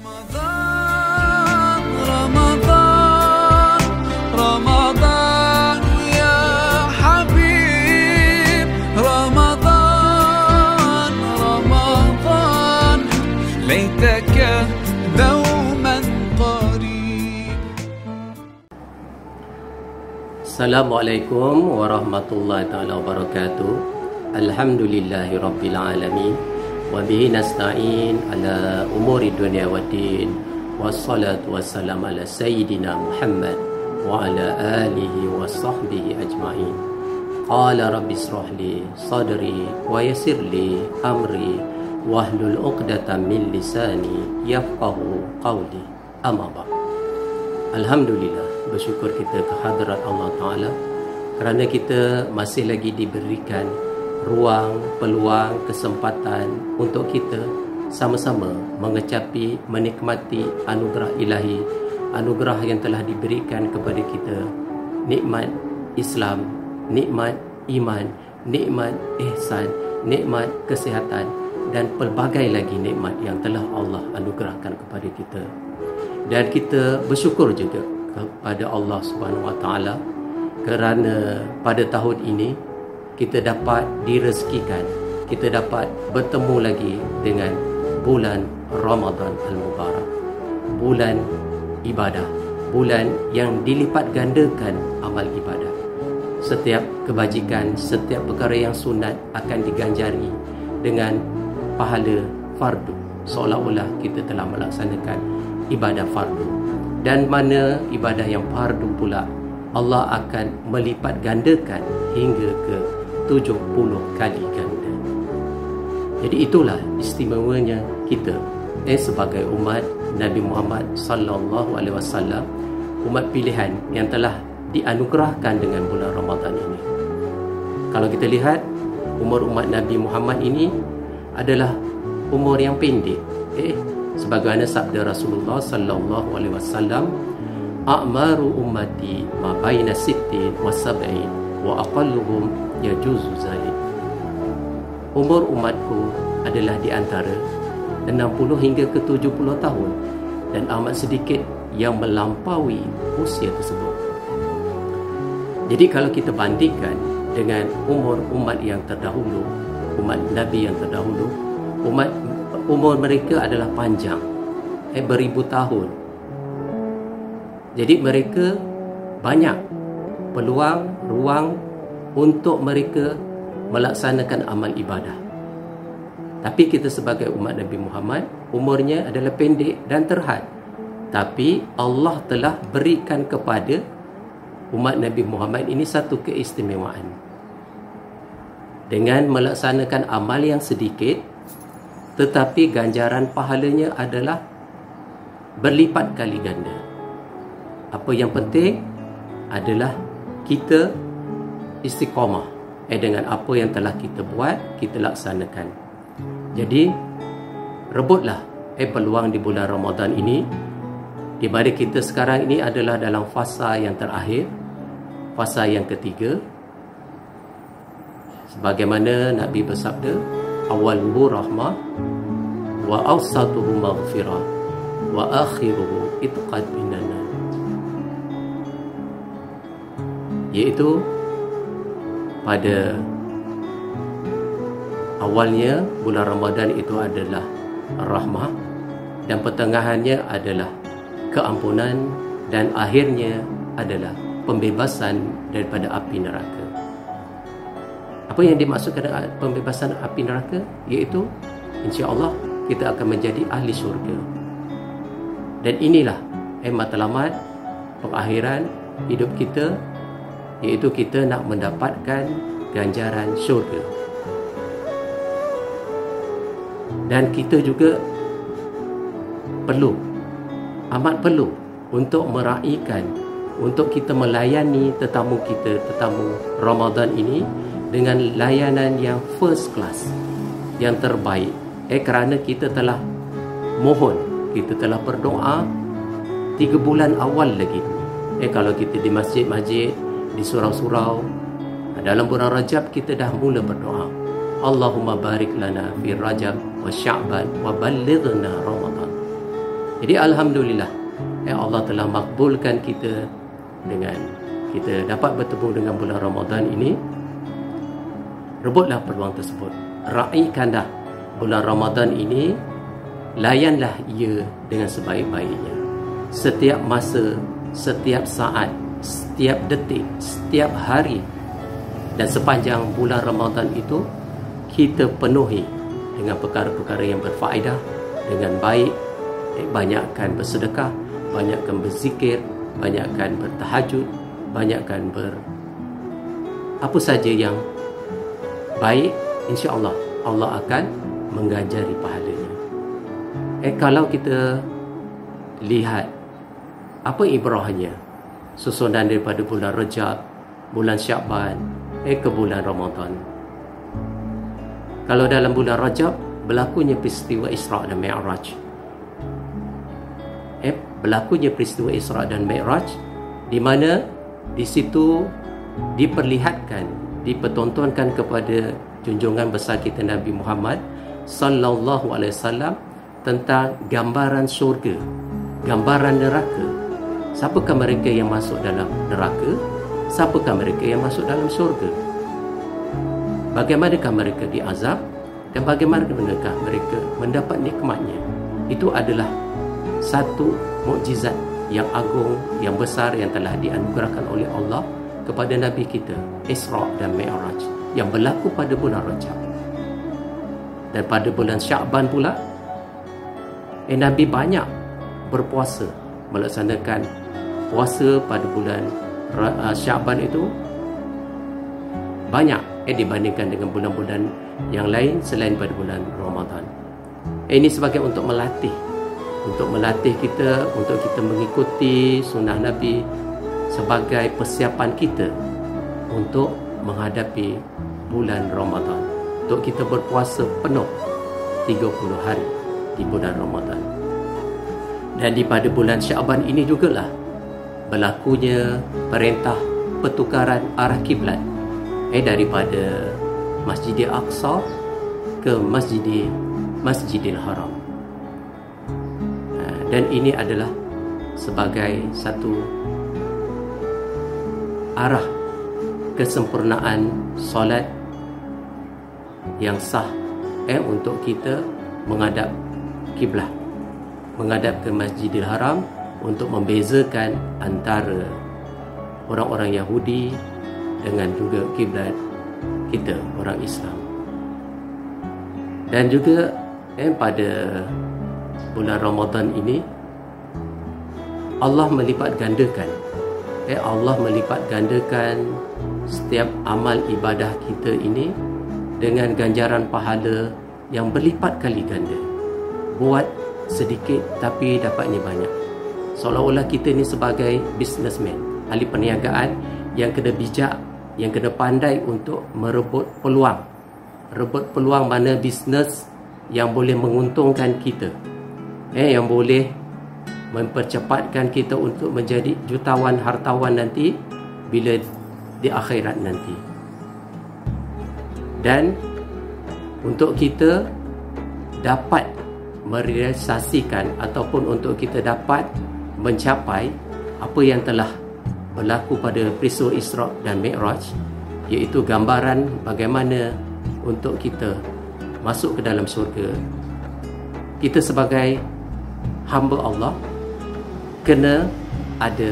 رمضان رمضان رمضان يا حبيب رمضان رمضان ليتك دوما قريب. Assalamualaikum warahmatullahi taala wabarakatuh. Alhamdulillahi rabbil alamin. Wa bihi nasta'in ala umuri dunya waddin. Wassalatu wassalamu ala sayyidina Muhammad wa ala alihi wa sahbihi ajma'in. Qala rabbi israh li sadri wa yassir li amri wahlul 'uqdatam min lisani yafqahu qawli. Amma ba'd. Alhamdulillah, bersyukur kita ke hadrat Allah Ta'ala kerana kita masih lagi diberikan ruang, peluang, kesempatan untuk kita sama-sama mengecapi, menikmati anugerah ilahi, anugerah yang telah diberikan kepada kita, nikmat Islam, nikmat iman, nikmat ihsan, nikmat kesihatan dan pelbagai lagi nikmat yang telah Allah anugerahkan kepada kita. Dan kita bersyukur juga kepada Allah Subhanahu Wa Taala kerana pada tahun ini kita dapat direzekikan, kita dapat bertemu lagi dengan bulan Ramadan Al-Mubarak, bulan ibadah, bulan yang dilipat gandakan amal ibadah. Setiap kebajikan, setiap perkara yang sunat akan diganjari dengan pahala fardu, seolah-olah kita telah melaksanakan ibadah fardu. Dan mana ibadah yang fardu pula Allah akan melipat gandakan hingga ke 70 kali ganda. Jadi itulah istimewanya kita sebagai umat Nabi Muhammad sallallahu alaihi wasallam, umat pilihan yang telah dianugerahkan dengan bulan Ramadan ini. Kalau kita lihat umur umat Nabi Muhammad ini adalah umur yang pendek. Sebagaimana sabda Rasulullah sallallahu alaihi wasallam, a'maru ummati ma baina 60 wa 70 wa aqalluhum yajuzu zalik. Umur umatku adalah di antara 60 hingga ke 70 tahun dan amat sedikit yang melampaui usia tersebut. Jadi kalau kita bandingkan dengan umur umat yang terdahulu, umat Nabi yang terdahulu, umur mereka adalah panjang, beribu tahun. Jadi mereka banyak peluang, ruang untuk mereka melaksanakan amal ibadah. Tapi kita sebagai umat Nabi Muhammad, umurnya adalah pendek dan terhad. Tapi Allah telah berikan kepada umat Nabi Muhammad ini satu keistimewaan. Dengan melaksanakan amal yang sedikit, tetapi ganjaran pahalanya adalah berlipat kali ganda. Apa yang penting adalah kita istiqamah dengan apa yang telah kita buat, kita laksanakan. Jadi rebutlah peluang di bulan Ramadan ini, di mana kita sekarang ini adalah dalam fasa yang terakhir, fasa yang ketiga. Sebagaimana Nabi bersabda, awaluhu rahmah wa awsatuhu maghfirah wa akhiruhu itqad minan nar. Iaitu pada awalnya bulan Ramadan itu adalah rahmah, dan pertengahannya adalah keampunan, dan akhirnya adalah pembebasan daripada api neraka. Apa yang dimaksudkan dengan pembebasan api neraka? Iaitu insya-Allah kita akan menjadi ahli syurga. Dan inilah matlamat pengakhiran hidup kita, iaitu kita nak mendapatkan ganjaran syurga. Dan kita juga amat perlu untuk meraihkan, untuk kita melayani tetamu kita, tetamu Ramadan ini dengan layanan yang first class, yang terbaik. Kerana kita telah mohon, kita telah berdoa 3 bulan awal lagi. Kalau kita di masjid-masjid, di surau-surau, dalam bulan Rajab kita dah mula berdoa, Allahumma barik lana fi Rajab wa Sya'ban wa ballighna Ramadan. Jadi alhamdulillah, Allah telah makbulkan kita dengan kita dapat bertemu dengan bulan Ramadan ini. Rebutlah peluang tersebut, raikanlah bulan Ramadan ini, layanlah ia dengan sebaik-baiknya. Setiap masa, setiap saat, setiap detik, setiap hari, dan sepanjang bulan Ramadan itu kita penuhi dengan perkara-perkara yang berfaedah dengan baik. Banyakkan bersedekah, banyakkan berzikir, banyakkan bertahajud, banyakkan apa saja yang baik, insya-Allah Allah akan mengganjari pahalanya. Kalau kita lihat apa ibrahnya, susunan daripada bulan Rajab, bulan Sya'ban, ke bulan Ramadan. Kalau dalam bulan Rajab berlakunya peristiwa Isra' dan Mi'raj. Berlakunya peristiwa Isra' dan Mi'raj, di mana di situ diperlihatkan, dipertontonkan kepada junjungan besar kita Nabi Muhammad sallallahu alaihi wasallam tentang gambaran syurga, gambaran neraka. Siapakah mereka yang masuk dalam neraka? Siapakah mereka yang masuk dalam syurga? Bagaimanakah mereka diazab dan bagaimanakah mereka mendapat nikmatnya? Itu adalah satu mukjizat yang agung, yang besar, yang telah dianugerahkan oleh Allah kepada Nabi kita, Isra' dan Mi'raj, yang berlaku pada bulan Rajab. Dan pada bulan Sya'ban pula, Nabi banyak berpuasa, melaksanakan puasa pada bulan Sya'ban itu banyak dibandingkan dengan bulan-bulan yang lain selain pada bulan Ramadan. Ini sebagai untuk melatih kita, untuk kita mengikuti sunnah Nabi sebagai persiapan kita untuk menghadapi bulan Ramadan, untuk kita berpuasa penuh 30 hari di bulan Ramadan. Dan di pada bulan Sya'ban ini jugalah berlakunya perintah pertukaran arah kiblat daripada Masjidil Aqsa ke Masjidil Haram. Dan ini adalah sebagai satu arah kesempurnaan solat yang sah untuk kita menghadap kiblat, menghadap ke Masjidil Haram, untuk membezakan antara orang-orang Yahudi dengan juga kiblat kita, orang Islam. Dan juga pada bulan Ramadan ini Allah melipat gandakan setiap amal ibadah kita ini dengan ganjaran pahala yang berlipat kali ganda. Buat sedikit tapi dapatnya banyak. Seolah-olah kita ni sebagai businessman, ahli perniagaan yang kena bijak, yang kena pandai untuk merebut peluang mana bisnes yang boleh menguntungkan kita, yang boleh mempercepatkan kita untuk menjadi jutawan hartawan nanti bila di akhirat nanti. Dan untuk kita dapat merealisasikan ataupun untuk kita dapat mencapai apa yang telah berlaku pada peristiwa Isra' dan Mi'raj, iaitu gambaran bagaimana untuk kita masuk ke dalam syurga, kita sebagai hamba Allah kena ada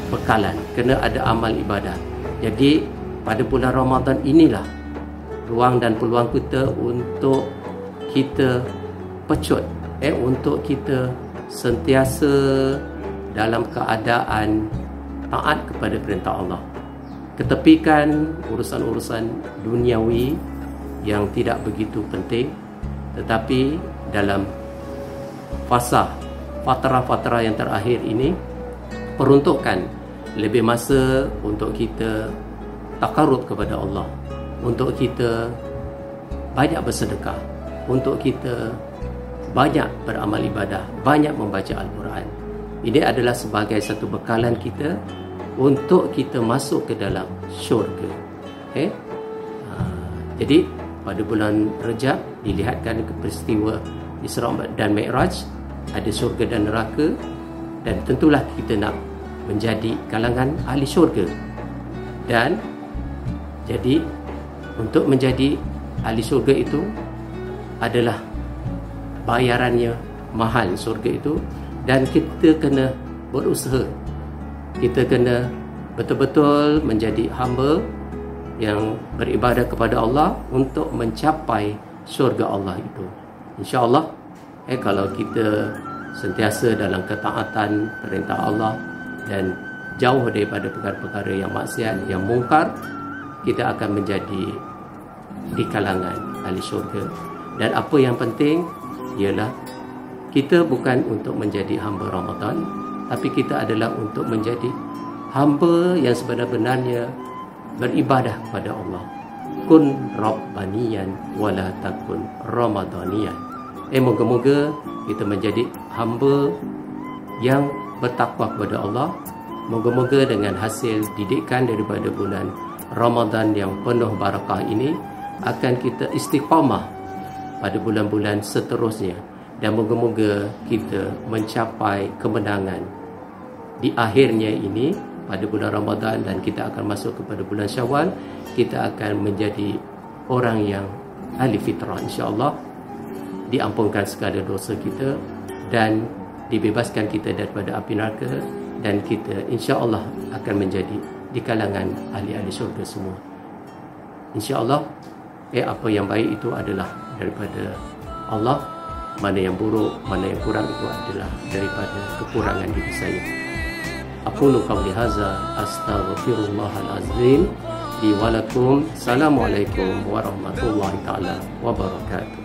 bekalan, kena ada amal ibadah. Jadi pada bulan Ramadan inilah ruang dan peluang kita untuk kita pecut, untuk kita sentiasa dalam keadaan taat kepada perintah Allah. Ketepikan urusan-urusan duniawi yang tidak begitu penting, tetapi dalam fatrah-fatrah yang terakhir ini peruntukkan lebih masa untuk kita takarrub kepada Allah, untuk kita banyak bersedekah, untuk kita banyak beramal ibadah, banyak membaca Al-Quran. Ini adalah sebagai satu bekalan kita untuk kita masuk ke dalam syurga. Jadi pada bulan Rajab dilihatkan peristiwa Isra' dan Mi'raj, ada syurga dan neraka, dan tentulah kita nak menjadi kalangan ahli syurga. Dan jadi untuk menjadi ahli syurga itu adalah bayarannya mahal syurga itu, dan kita kena berusaha. Kita kena betul-betul menjadi hamba yang beribadah kepada Allah untuk mencapai syurga Allah itu. InsyaAllah kalau kita sentiasa dalam ketaatan perintah Allah dan jauh daripada perkara-perkara yang maksiat, yang mungkar, kita akan menjadi di kalangan ahli syurga. Dan apa yang penting ialah kita bukan untuk menjadi hamba Ramadan, tapi kita adalah untuk menjadi hamba yang sebenar-benarnya beribadah kepada Allah. Kun rabbaniyan wala takun ramadaniyan. Moga-moga kita menjadi hamba yang bertakwa kepada Allah. Moga-moga dengan hasil didikan daripada bulan Ramadan yang penuh barakah ini akan kita istiqamah pada bulan-bulan seterusnya, dan moga-moga kita mencapai kemenangan di akhirnya ini pada bulan Ramadan, dan kita akan masuk kepada bulan Syawal. Kita akan menjadi orang yang ahli fitrah, insya-Allah, diampunkan segala dosa kita dan dibebaskan kita daripada api neraka, dan kita insya-Allah akan menjadi di kalangan ahli-ahli syurga semua. Insya-Allah apa yang baik itu adalah daripada Allah, mana yang buruk, mana yang kurang itu adalah daripada kekurangan diri saya. Aqulu qawli hadza astaghfirullahal azim li wa lakum. Assalamualaikum warahmatullahi taala wabarakatuh.